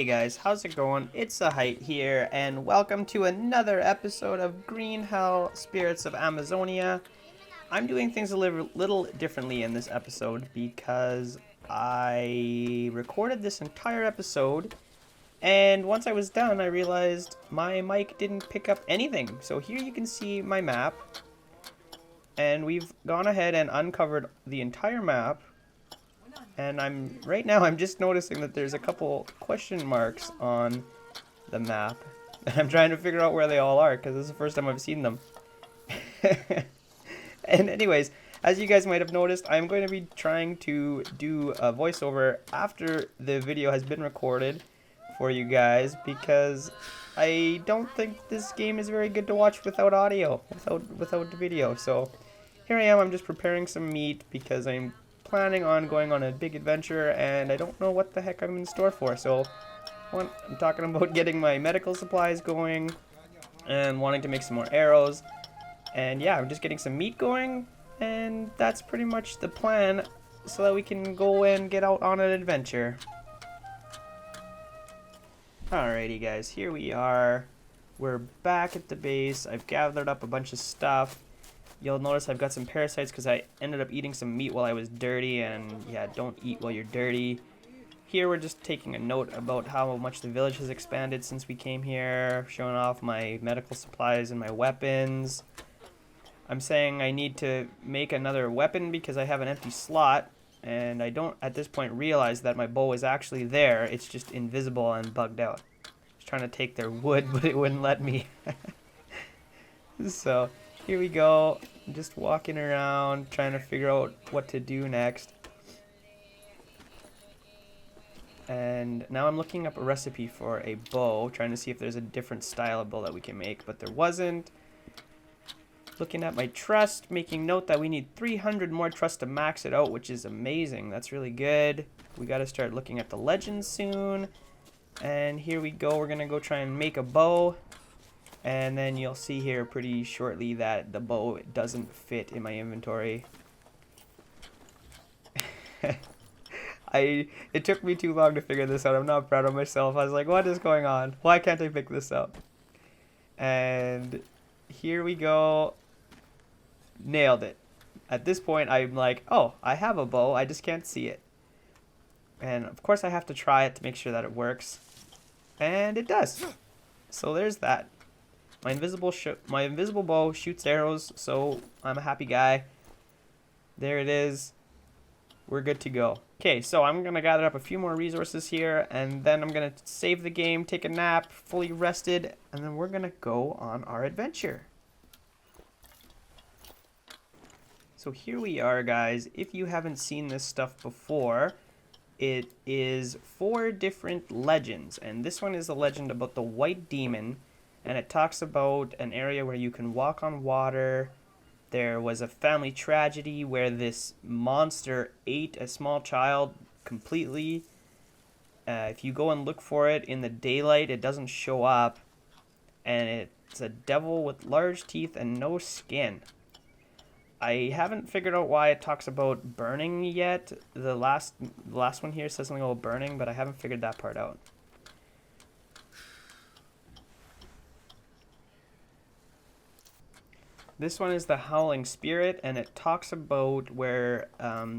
Hey guys, how's it going? It's Zahait here, and welcome to another episode of Green Hell Spirits of Amazonia. I'm doing things a little differently in this episode because I recorded this entire episode, and once I was done, I realized my mic didn't pick up anything. So here you can see my map, and we've gone ahead and uncovered the entire map. And right now I'm just noticing that there's a couple question marks on the map. And I'm trying to figure out where they all are because this is the first time I've seen them. And anyways, as you guys might have noticed, I'm going to be trying to do a voiceover after the video has been recorded for you guys because I don't think this game is very good to watch without audio, without the video. So here I am, I'm just preparing some meat because I'm planning on going on a big adventure and I don't know what the heck I'm in store for. So I'm talking about getting my medical supplies going and wanting to make some more arrows. And yeah, I'm just getting some meat going, and that's pretty much the plan so that we can go and get out on an adventure. Alrighty guys, here we are. We're back at the base. I've gathered up a bunch of stuff. You'll notice I've got some parasites because I ended up eating some meat while I was dirty, and yeah, don't eat while you're dirty. Here we're just taking a note about how much the village has expanded since we came here, showing off my medical supplies and my weapons. I'm saying I need to make another weapon because I have an empty slot, and I don't at this point realize that my bow is actually there. It's just invisible and bugged out. I was trying to take their wood, but it wouldn't let me. So here we go. I'm just walking around trying to figure out what to do next. And now I'm looking up a recipe for a bow, trying to see if there's a different style of bow that we can make, but there wasn't. Looking at my trust, making note that we need 300 more trust to max it out, which is amazing. That's really good. We got to start looking at the legends soon. And here we go. We're going to go try and make a bow. And then you'll see here pretty shortly that the bow doesn't fit in my inventory. It took me too long to figure this out. I'm not proud of myself. I was like, what is going on? Why can't I pick this up? And here we go. Nailed it. At this point, I'm like, oh, I have a bow. I just can't see it. And of course, I have to try it to make sure that it works. And it does. So there's that. My invisible bow shoots arrows, so I'm a happy guy. There it is. We're good to go. Okay, so I'm going to gather up a few more resources here, and then I'm going to save the game, take a nap, fully rested, and then we're going to go on our adventure. So here we are, guys. If you haven't seen this stuff before, it is 4 different legends, and this one is a legend about the White Demon, and it talks about an area where you can walk on water. There was a family tragedy where this monster ate a small child completely. If you go and look for it in the daylight, it doesn't show up, and it's a devil with large teeth and no skin. I haven't figured out why it talks about burning yet. The last one here says something about burning, but I haven't figured that part out. This one is the Howling Spirit, and it talks about where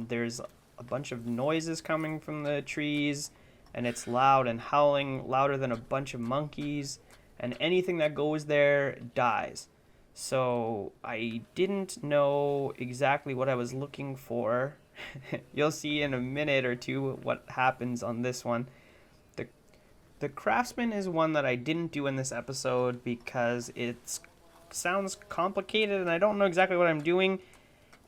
there's a bunch of noises coming from the trees, and it's loud and howling, louder than a bunch of monkeys, and anything that goes there dies. So I didn't know exactly what I was looking for. You'll see in a minute or two what happens on this one. The craftsman is one that I didn't do in this episode because it sounds complicated and I don't know exactly what I'm doing.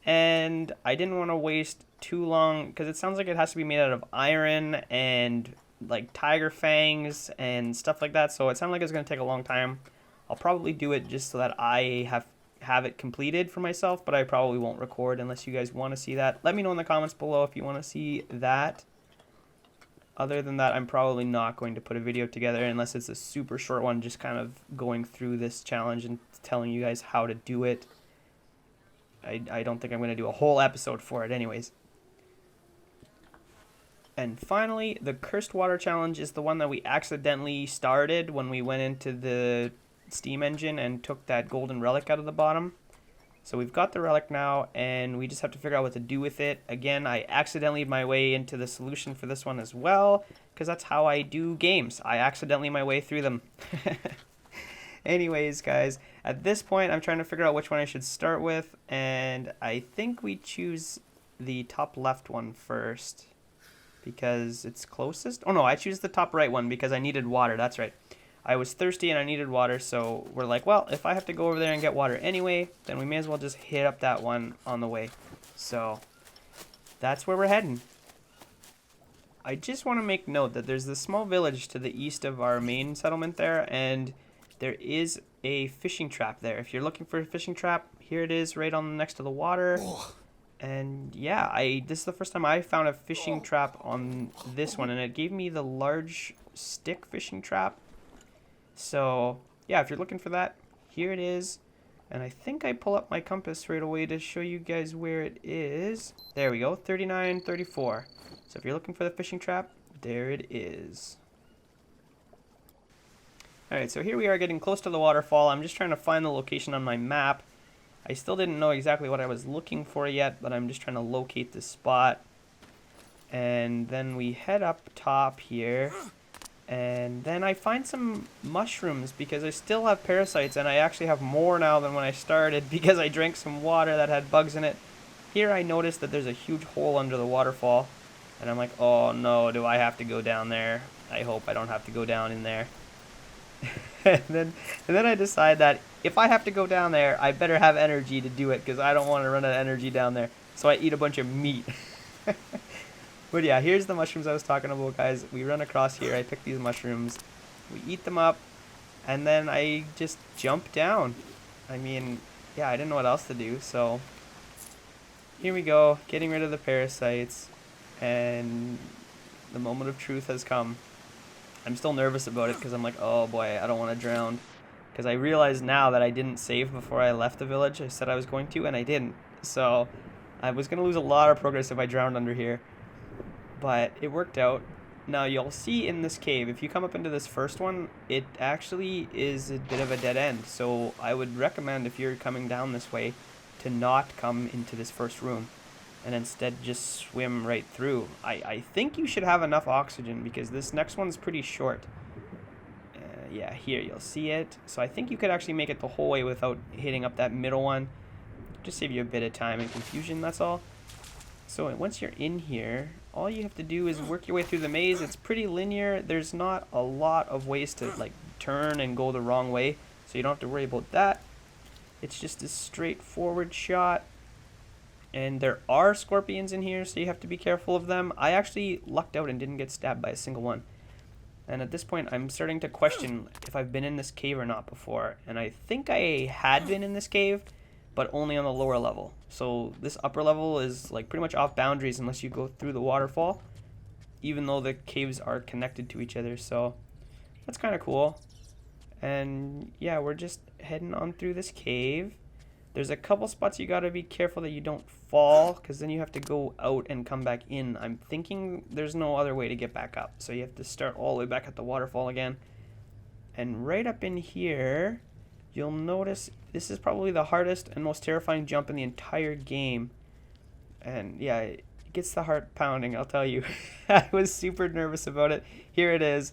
And I didn't want to waste too long because it sounds like it has to be made out of iron and like tiger fangs and stuff like that. So it sounded like it's going to take a long time. I'll probably do it just so that I have it completed for myself, but I probably won't record unless you guys want to see that. Let me know in the comments below if you want to see that. Other than that, I'm probably not going to put a video together unless it's a super short one, just kind of going through this challenge and telling you guys how to do it. I don't think I'm going to do a whole episode for it anyways. And finally, the Cursed Water Challenge is the one that we accidentally started when we went into the steam engine and took that golden relic out of the bottom. So we've got the relic now, and we just have to figure out what to do with it. Again, I accidentally made my way into the solution for this one as well, because that's how I do games. I accidentally my way through them. Anyways, guys, at this point, I'm trying to figure out which one I should start with, and I think we choose the top left one first, because it's closest. Oh no, I choose the top right one because I needed water. That's right. I was thirsty and I needed water, so we're like, well, if I have to go over there and get water anyway, then we may as well just hit up that one on the way. So that's where we're heading. I just want to make note that there's this small village to the east of our main settlement there, and there is a fishing trap there. If you're looking for a fishing trap, here it is right on next to the water. And yeah, this is the first time I found a fishing trap on this one, and it gave me the large stick fishing trap. So yeah, if you're looking for that, here it is. And I think I pull up my compass right away to show you guys where it is. There we go, 3934. So if you're looking for the fishing trap, there it is. Alright, so here we are getting close to the waterfall. I'm just trying to find the location on my map. I still didn't know exactly what I was looking for yet, but I'm just trying to locate this spot. And then we head up top here. And then I find some mushrooms because I still have parasites, and I actually have more now than when I started because I drank some water that had bugs in it. Here I noticed that there's a huge hole under the waterfall, and I'm like, oh no, do I have to go down there? I hope I don't have to go down in there. and then I decide that if I have to go down there, I better have energy to do it because I don't want to run out of energy down there. So I eat a bunch of meat. But yeah, here's the mushrooms I was talking about, guys. We run across here. I pick these mushrooms. We eat them up. And then I just jump down. I mean, yeah, I didn't know what else to do. So here we go, getting rid of the parasites. And the moment of truth has come. I'm still nervous about it because I'm like, oh boy, I don't want to drown. Because I realize now that I didn't save before I left the village. I said I was going to, and I didn't. So I was going to lose a lot of progress if I drowned under here. But it worked out. Now you'll see in this cave, if you come up into this first one, it actually is a bit of a dead end. So I would recommend, if you're coming down this way, to not come into this first room and instead just swim right through. I think you should have enough oxygen because this next one's pretty short. Yeah, here you'll see it. So I think you could actually make it the whole way without hitting up that middle one. Just save you a bit of time and confusion, that's all. So once you're in here, all you have to do is work your way through the maze. It's pretty linear. There's not a lot of ways to like turn and go the wrong way, so you don't have to worry about that. It's just a straightforward shot. And there are scorpions in here, so you have to be careful of them. I actually lucked out and didn't get stabbed by a single one. And at this point, I'm starting to question if I've been in this cave or not before. And I think I had been in this cave, but only on the lower level. So this upper level is like pretty much off boundaries unless you go through the waterfall, even though the caves are connected to each other. So that's kind of cool. And yeah, we're just heading on through this cave. There's a couple spots you gotta be careful that you don't fall, because then you have to go out and come back in. I'm thinking there's no other way to get back up, so you have to start all the way back at the waterfall again. And right up in here, you'll notice this is probably the hardest and most terrifying jump in the entire game. And yeah, it gets the heart pounding, I'll tell you. I was super nervous about it. Here it is.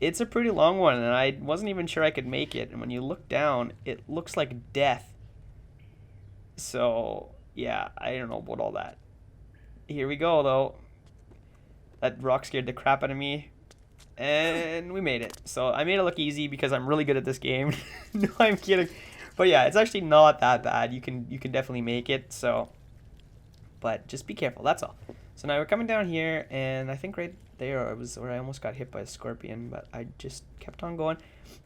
It's a pretty long one, and I wasn't even sure I could make it. And when you look down, it looks like death. So yeah, I don't know about all that. Here we go, though. That rock scared the crap out of me. And we made it. So I made it look easy because I'm really good at this game. No, I'm kidding. But yeah, it's actually not that bad. You can definitely make it. So, but just be careful. That's all. So now we're coming down here, and I think right there was where I almost got hit by a scorpion, but I just kept on going.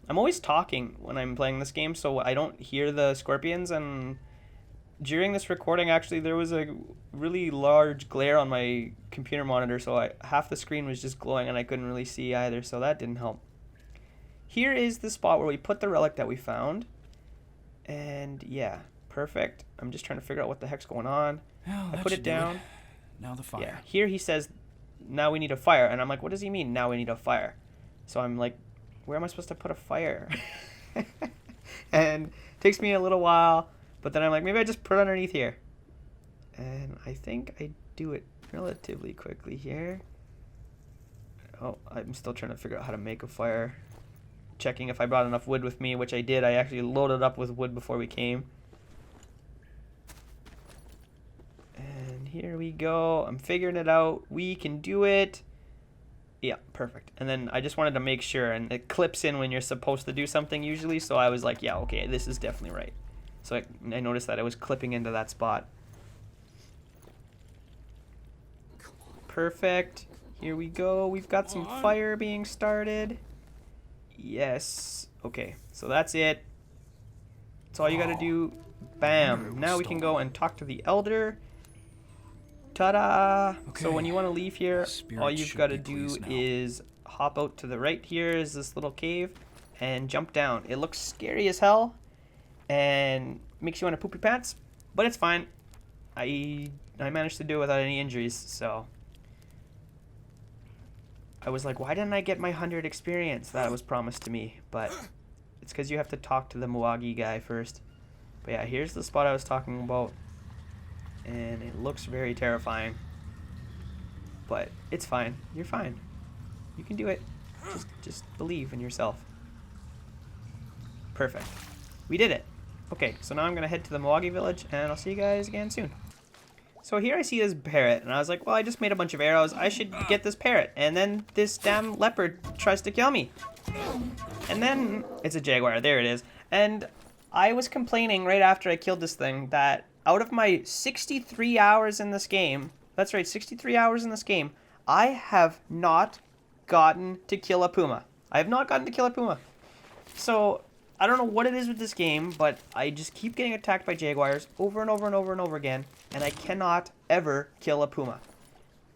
I'm always talking when I'm playing this game, so I don't hear the scorpions. And during this recording, actually, there was a really large glare on my computer monitor, so half the screen was just glowing and I couldn't really see either, so that didn't help. Here is the spot where we put the relic that we found. And yeah, perfect. I'm just trying to figure out what the heck's going on. Well, I put it down. Now the fire. Yeah, here he says now we need a fire. And I'm like, what does he mean, now we need a fire? So I'm like, where am I supposed to put a fire? And it takes me a little while, but then I'm like, maybe I just put it underneath here. And I think I do it relatively quickly here. Oh, I'm still trying to figure out how to make a fire. Checking if I brought enough wood with me, which I did. I actually loaded up with wood before we came. And here we go. I'm figuring it out. We can do it. Yeah, perfect. And then I just wanted to make sure, and it clips in when you're supposed to do something usually, so I was like, yeah, okay, this is definitely right. So I noticed that it was clipping into that spot. Perfect. Here we go. We've got some fire being started. Yes. Okay, so that's it. That's all you gotta do. Bam. Now we can go and talk to the elder. Ta-da! Okay. So when you want to leave here, all you've got to do is hop out to the right. Here is this little cave and jump down. It looks scary as hell and makes you want to poop your pants, but it's fine. I managed to do it without any injuries, so I was like, why didn't I get my 100 experience that was promised to me? But it's because you have to talk to the Muagi guy first. But yeah, here's the spot I was talking about. And it looks very terrifying. But it's fine. You're fine. You can do it. Just believe in yourself. Perfect. We did it. Okay, so now I'm going to head to the Muagi village, and I'll see you guys again soon. So here I see this parrot, and I was like, well, I just made a bunch of arrows. I should get this parrot. And then this damn leopard tries to kill me. And then it's a jaguar. There it is. And I was complaining right after I killed this thing that out of my 63 hours in this game, that's right, 63 hours in this game, I have not gotten to kill a puma. I have not gotten to kill a puma. So I don't know what it is with this game, but I just keep getting attacked by jaguars over and over and over and over again, and I cannot ever kill a puma.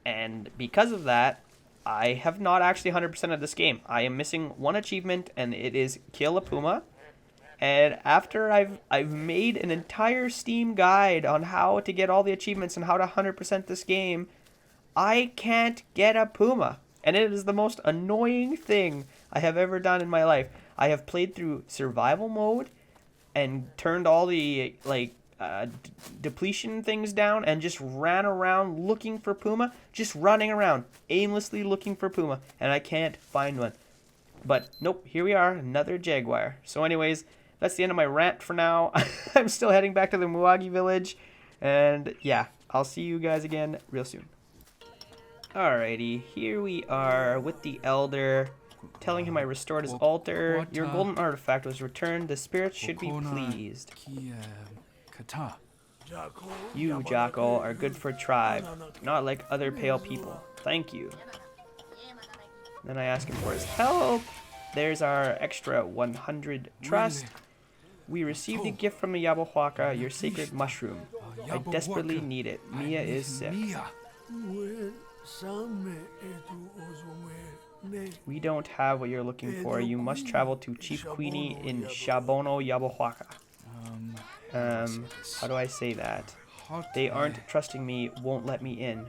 And because of that, I have not actually 100% of this game. I am missing one achievement, and it is kill a puma. And after I've made an entire Steam guide on how to get all the achievements and how to 100% this game, I can't get a puma. And it is the most annoying thing I have ever done in my life. I have played through survival mode and turned all the depletion things down and just ran around looking for puma. Just running around, aimlessly looking for puma. And I can't find one. But nope, here we are, another jaguar. So anyways, that's the end of my rant for now. I'm still heading back to the Muagi village. And yeah, I'll see you guys again real soon. Alrighty, here we are with the elder, telling him I restored his altar. Your golden artifact was returned. The spirits should be pleased. You, Jackal, are good for a tribe, not like other pale people. Thank you. Then I ask him for his help. There's our extra 100 trust. We received a gift from the Yabahuaca, your sacred mushroom. I desperately need it. Mia is sick. We don't have what you're looking for. You must travel to Chief Queenie in Shabono, Yabahuaca. How do I say that? They aren't trusting me, won't let me in.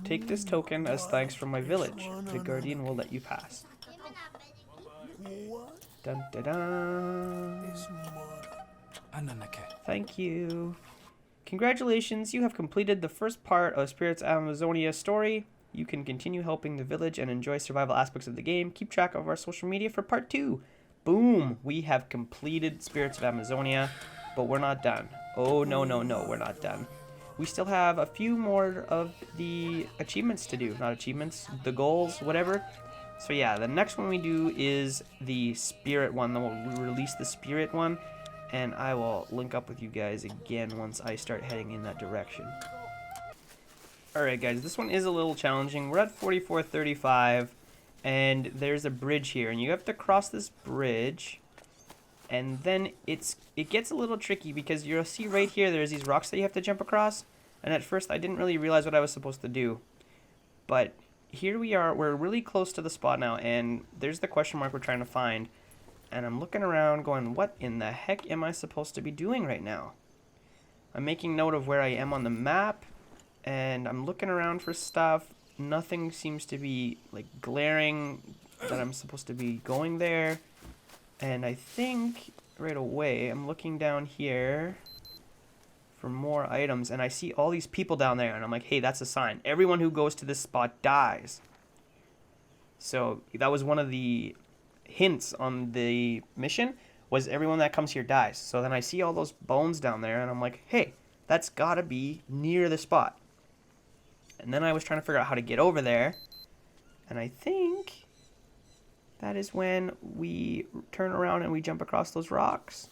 Take this token as thanks from my village. The guardian will let you pass. Dun, dun, dun. Thank you. Congratulations, you have completed the first part of Spirits Amazonia story. You can continue helping the village and enjoy survival aspects of the game. Keep track of our social media for part 2. Boom! We have completed Spirits of Amazonia, but we're not done. Oh, no, no, no, we're not done. We still have a few more of the achievements to do. Not achievements, the goals, whatever. So yeah, the next one we do is the spirit one. Then we'll release the spirit one. And I will link up with you guys again once I start heading in that direction. Alright guys, this one is a little challenging. We're at 4435. And there's a bridge here. And you have to cross this bridge. And then it gets a little tricky because you'll see right here there's these rocks that you have to jump across. And at first I didn't really realize what I was supposed to do. But here we are, we're really close to the spot now, and there's the question mark we're trying to find. And I'm looking around going, what in the heck am I supposed to be doing right now? I'm making note of where I am on the map, and I'm looking around for stuff. Nothing seems to be like glaring that I'm supposed to be going there. And I think right away I'm looking down here for more items, and I see all these people down there, and I'm like, hey, that's a sign. Everyone who goes to this spot dies. So that was one of the hints on the mission, was everyone that comes here dies. So then I see all those bones down there, and I'm like, hey, that's gotta be near the spot. And then I was trying to figure out how to get over there, and I think that is when we turn around and we jump across those rocks.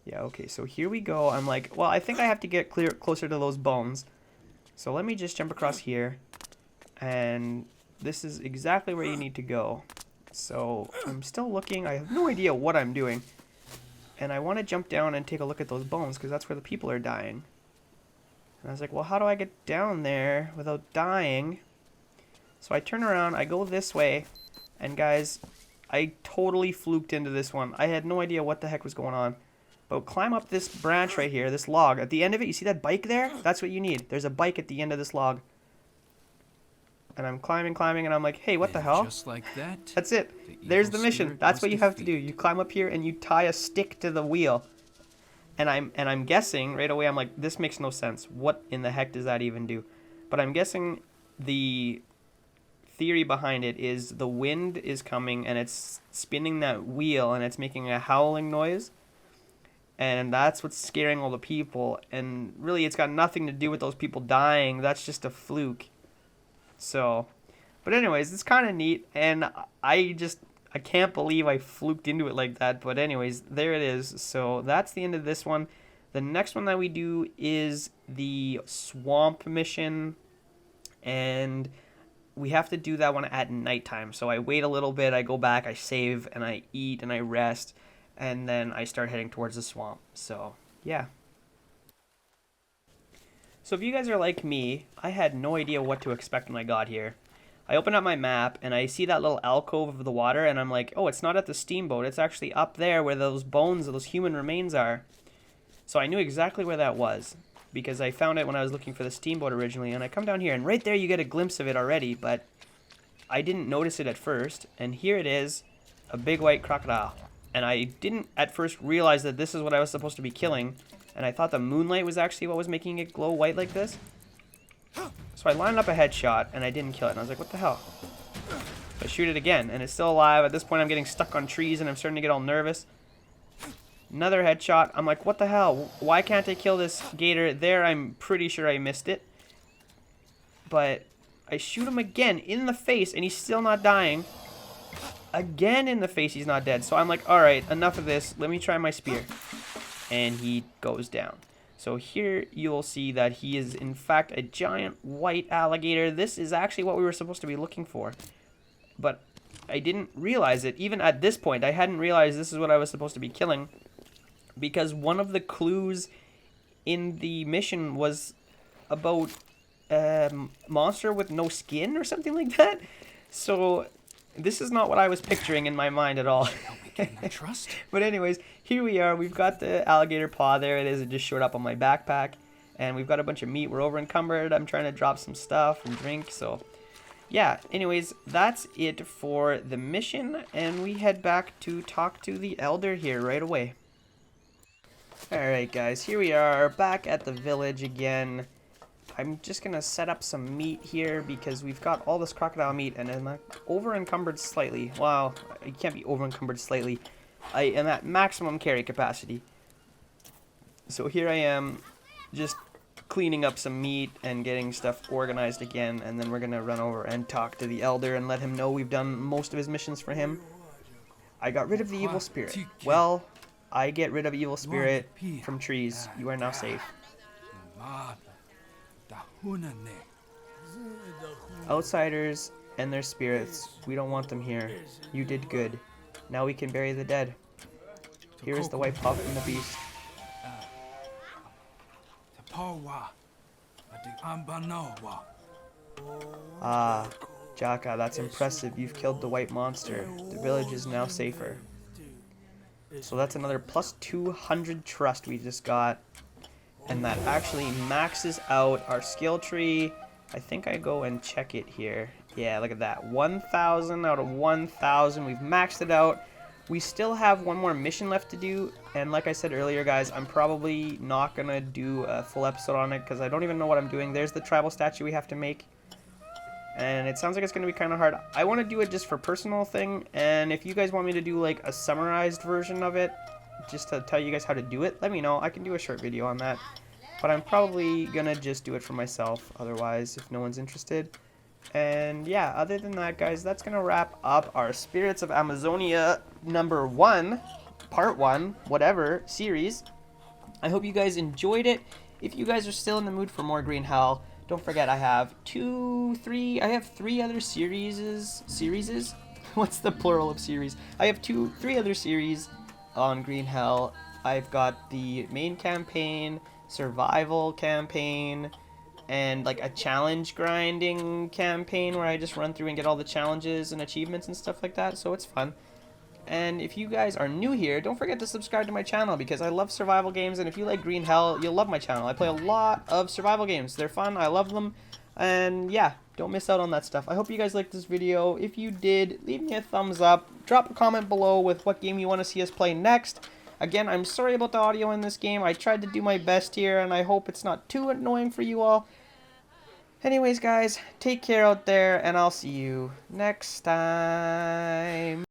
Yeah, okay, so here we go. I'm like, well, I think I have to get closer to those bones. So let me just jump across here. And this is exactly where you need to go. So I'm still looking. I have no idea what I'm doing. And I want to jump down and take a look at those bones, because that's where the people are dying. And I was like, well, how do I get down there without dying? So I turn around, I go this way, and guys, I totally fluked into this one. I had no idea what the heck was going on. But climb up this branch right here, this log. At the end of it, you see that bike there? That's what you need. There's a bike at the end of this log. And I'm climbing, and I'm like, hey, what the hell? Just like that. That's it. There's the mission. That's what you have to do. You climb up here and you tie a stick to the wheel. And I'm guessing right away, I'm like, this makes no sense. What in the heck does that even do? But I'm guessing the theory behind it is the wind is coming and it's spinning that wheel and it's making a howling noise. And that's what's scaring all the people. And really, it's got nothing to do with those people dying. That's just a fluke. So, but anyways, it's kind of neat. And I can't believe I fluked into it like that. But anyways, there it is. So that's the end of this one. The next one that we do is the swamp mission. And we have to do that one at nighttime. So I wait a little bit. I go back. I save. And I eat. And I rest. And then I start heading towards the swamp. So, yeah. So if you guys are like me, I had no idea what to expect when I got here. I open up my map, and I see that little alcove of the water, and I'm like, oh, it's not at the steamboat. It's actually up there where those bones of those human remains are. So I knew exactly where that was, because I found it when I was looking for the steamboat originally. And I come down here, and right there you get a glimpse of it already, but I didn't notice it at first. And here it is, a big white crocodile. And I didn't at first realize that this is what I was supposed to be killing. And I thought the moonlight was actually what was making it glow white like this. So I lined up a headshot, and I didn't kill it. And I was like, what the hell? I shoot it again, and it's still alive. At this point, I'm getting stuck on trees, and I'm starting to get all nervous. Another headshot. I'm like, what the hell? Why can't I kill this gator? There, I'm pretty sure I missed it. But I shoot him again in the face, and he's still not dying. Again in the face, he's not dead. So I'm like, alright, enough of this. Let me try my spear. And he goes down. So here you'll see that he is in fact a giant white alligator. This is actually what we were supposed to be looking for. But I didn't realize it. Even at this point, I hadn't realized this is what I was supposed to be killing. Because one of the clues in the mission was about a monster with no skin or something like that. So this is not what I was picturing in my mind at all. Trust. But anyways, here we are. We've got the alligator paw. There it is. It just showed up on my backpack. And we've got a bunch of meat. We're over encumbered. I'm trying to drop some stuff and drink. So, yeah. Anyways, that's it for the mission. And we head back to talk to the elder here right away. Alright, guys. Here we are back at the village again. I'm just going to set up some meat here because we've got all this crocodile meat and I'm over encumbered slightly. Well, I can't be over encumbered slightly. I am at maximum carry capacity. So here I am just cleaning up some meat and getting stuff organized again, and then we're going to run over and talk to the elder and let him know we've done most of his missions for him. I got rid of the evil spirit. Well, I get rid of evil spirit from trees. You are now safe. Outsiders and their spirits, we don't want them here. You did good. Now we can bury the dead. Here is the white puff and the beast. Ah, Jaka, that's impressive. You've killed the white monster. The village is now safer. So that's another plus 200 trust we just got. And that actually maxes out our skill tree. I think I go and check it here. Yeah, look at that. 1,000 out of 1,000. We've maxed it out. We still have one more mission left to do. And like I said earlier, guys, I'm probably not going to do a full episode on it because I don't even know what I'm doing. There's the tribal statue we have to make. And it sounds like it's going to be kind of hard. I want to do it just for personal thing. And if you guys want me to do like a summarized version of it, just to tell you guys how to do it, let me know. I can do a short video on that. But I'm probably going to just do it for myself otherwise if no one's interested. And yeah, other than that, guys, that's going to wrap up our Spirits of Amazonia number 1, part 1, whatever, series. I hope you guys enjoyed it. If you guys are still in the mood for more Green Hell, don't forget I have 3 other series. What's the plural of series? I have 3 other series on Green Hell. I've got the main campaign, survival campaign, and like a challenge grinding campaign where I just run through and get all the challenges and achievements and stuff like that, so it's fun. And if you guys are new here, don't forget to subscribe to my channel because I love survival games, and if you like Green Hell, you'll love my channel. I play a lot of survival games. They're fun, I love them, and yeah, don't miss out on that stuff. I hope you guys liked this video. If you did, leave me a thumbs up, drop a comment below with what game you want to see us play next. Again, I'm sorry about the audio in this game. I tried to do my best here, and I hope it's not too annoying for you all. Anyways, guys, take care out there, and I'll see you next time.